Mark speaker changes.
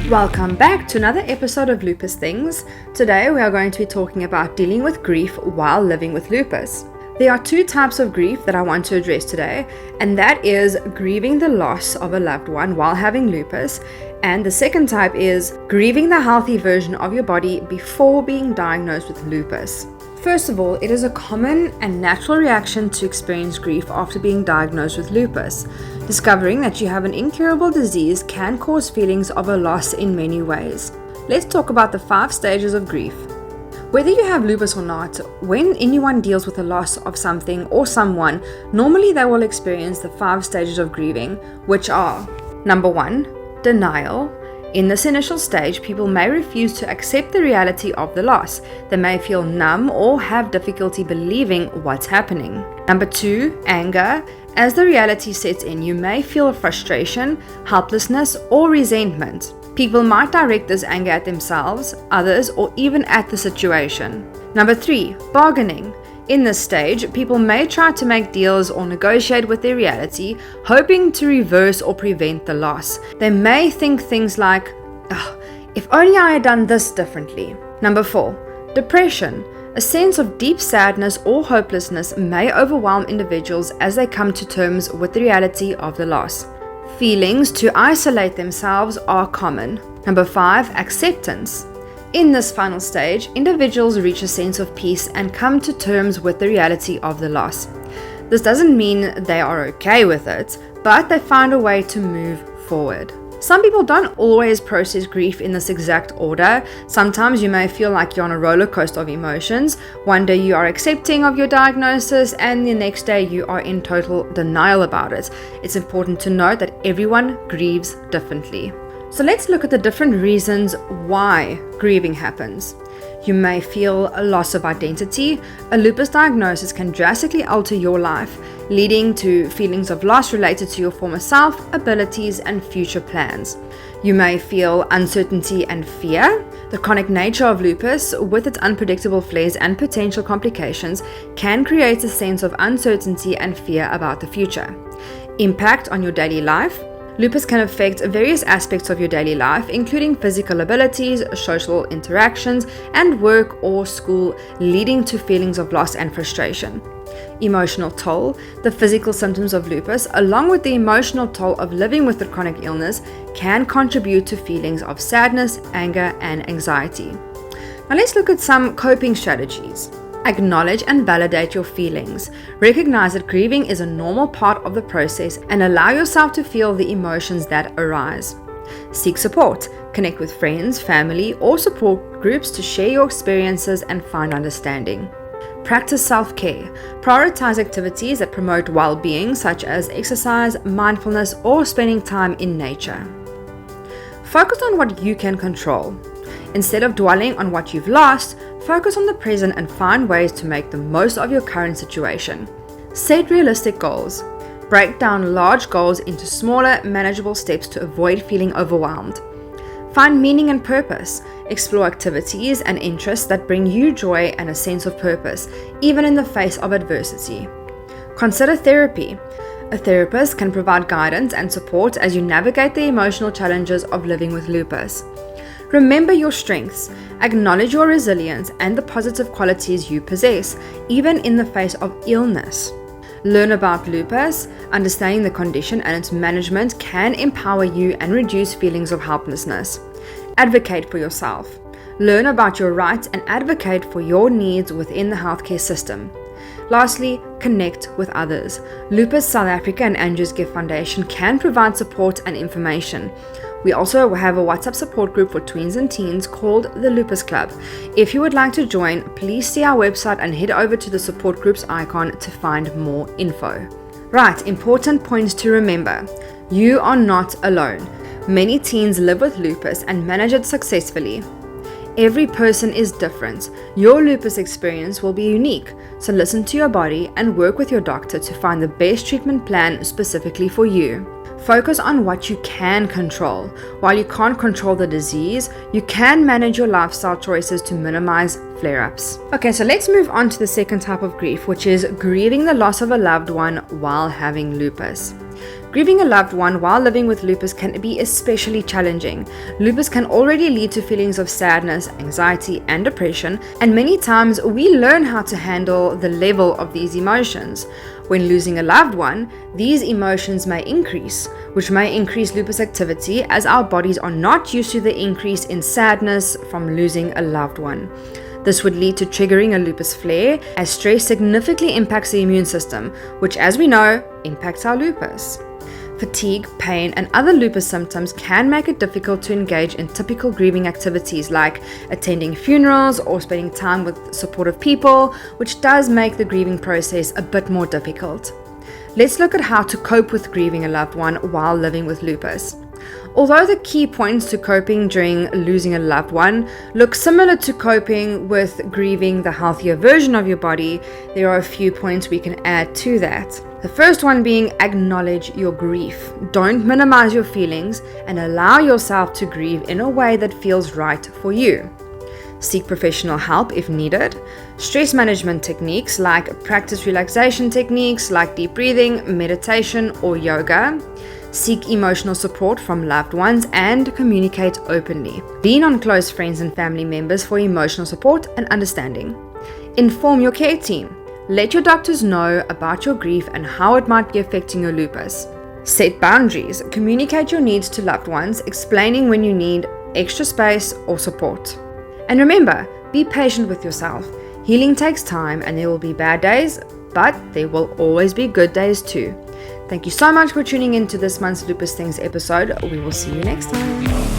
Speaker 1: Welcome back to another episode of Lupus Things. Today we are going to be talking about dealing with grief while living with lupus. There are two types of grief that I want to address today, and that is grieving the loss of a loved one while having lupus, and the second type is grieving the healthy version of your body before being diagnosed with lupus. First of all, it is a common and natural reaction to experience grief after being diagnosed with lupus. Discovering that you have an incurable disease can cause feelings of a loss in many ways. Let's talk about the 5 stages of grief. Whether you have lupus or not, when anyone deals with the loss of something or someone, normally they will experience the 5 stages of grieving, which are: number 1, denial. In this initial stage, people may refuse to accept the reality of the loss. They may feel numb or have difficulty believing what's happening. Number 2, anger. As the reality sets in, you may feel frustration, helplessness, or resentment. People might direct this anger at themselves, others, or even at the situation. Number 3, bargaining. In this stage, people may try to make deals or negotiate with their reality, hoping to reverse or prevent the loss. They may think things like, if only I had done this differently. Number 4, depression. A sense of deep sadness or hopelessness may overwhelm individuals as they come to terms with the reality of the loss. Feelings to isolate themselves are common. Number 5, acceptance. In this final stage, individuals reach a sense of peace and come to terms with the reality of the loss. This doesn't mean they are okay with it, but they find a way to move forward. Some people don't always process grief in this exact order. Sometimes you may feel like you're on a roller coaster of emotions. One day you are accepting of your diagnosis, and the next day you are in total denial about it. It's important to note that everyone grieves differently. So let's look at the different reasons why grieving happens. You may feel a loss of identity. A lupus diagnosis can drastically alter your life, leading to feelings of loss related to your former self, abilities, and future plans. You may feel uncertainty and fear. The chronic nature of lupus, with its unpredictable flares and potential complications, can create a sense of uncertainty and fear about the future. Impact on your daily life. Lupus can affect various aspects of your daily life, including physical abilities, social interactions, and work or school, leading to feelings of loss and frustration. Emotional toll. The physical symptoms of lupus, along with the emotional toll of living with the chronic illness, can contribute to feelings of sadness, anger, and anxiety. Now let's look at some coping strategies. Acknowledge and validate your feelings. Recognize that grieving is a normal part of the process and allow yourself to feel the emotions that arise. Seek support. Connect with friends, family, or support groups to share your experiences and find understanding. Practice self-care. Prioritize activities that promote well-being, such as exercise, mindfulness, or spending time in nature. Focus on what you can control. Instead of dwelling on what you've lost, focus on the present and find ways to make the most of your current situation. Set realistic goals. Break down large goals into smaller, manageable steps to avoid feeling overwhelmed. Find meaning and purpose. Explore activities and interests that bring you joy and a sense of purpose, even in the face of adversity. Consider therapy. A therapist can provide guidance and support as you navigate the emotional challenges of living with lupus. Remember your strengths. Acknowledge your resilience and the positive qualities you possess, even in the face of illness. Learn about lupus. Understanding the condition and its management can empower you and reduce feelings of helplessness. Advocate for yourself. Learn about your rights and advocate for your needs within the healthcare system. Lastly, connect with others. Lupus South Africa and Andrew's Gift Foundation can provide support and information. We also have a WhatsApp support group for tweens and teens called the Lupus Club. If you would like to join, please see our website and head over to the support groups icon to find more info. Right, important points to remember. You are not alone. Many teens live with lupus and manage it successfully. Every person is different. Your lupus experience will be unique, so listen to your body and work with your doctor to find the best treatment plan specifically for you. Focus on what you can control. While you can't control the disease, you can manage your lifestyle choices to minimize flare-ups. Okay, so let's move on to the second type of grief, which is grieving the loss of a loved one while having lupus. Grieving a loved one while living with lupus can be especially challenging. Lupus can already lead to feelings of sadness, anxiety, and depression, and many times we learn how to handle the level of these emotions. When losing a loved one, these emotions may increase, which may increase lupus activity as our bodies are not used to the increase in sadness from losing a loved one. This would lead to triggering a lupus flare, as stress significantly impacts the immune system, which, as we know, impacts our lupus. Fatigue, pain, and other lupus symptoms can make it difficult to engage in typical grieving activities like attending funerals or spending time with supportive people, which does make the grieving process a bit more difficult. Let's look at how to cope with grieving a loved one while living with lupus. Although the key points to coping during losing a loved one look similar to coping with grieving the healthier version of your body, there are a few points we can add to that. The first one being acknowledge your grief. Don't minimize your feelings and allow yourself to grieve in a way that feels right for you. Seek professional help if needed. Stress management techniques like practice relaxation techniques like deep breathing, meditation, or yoga. Seek emotional support from loved ones and communicate openly. Lean on close friends and family members for emotional support and understanding. Inform your care team. Let your doctors know about your grief and how it might be affecting your lupus. Set boundaries. Communicate your needs to loved ones, explaining when you need extra space or support. And remember, be patient with yourself. Healing takes time and there will be bad days, but there will always be good days too. Thank you so much for tuning in to this month's Lupus Things episode. We will see you next time.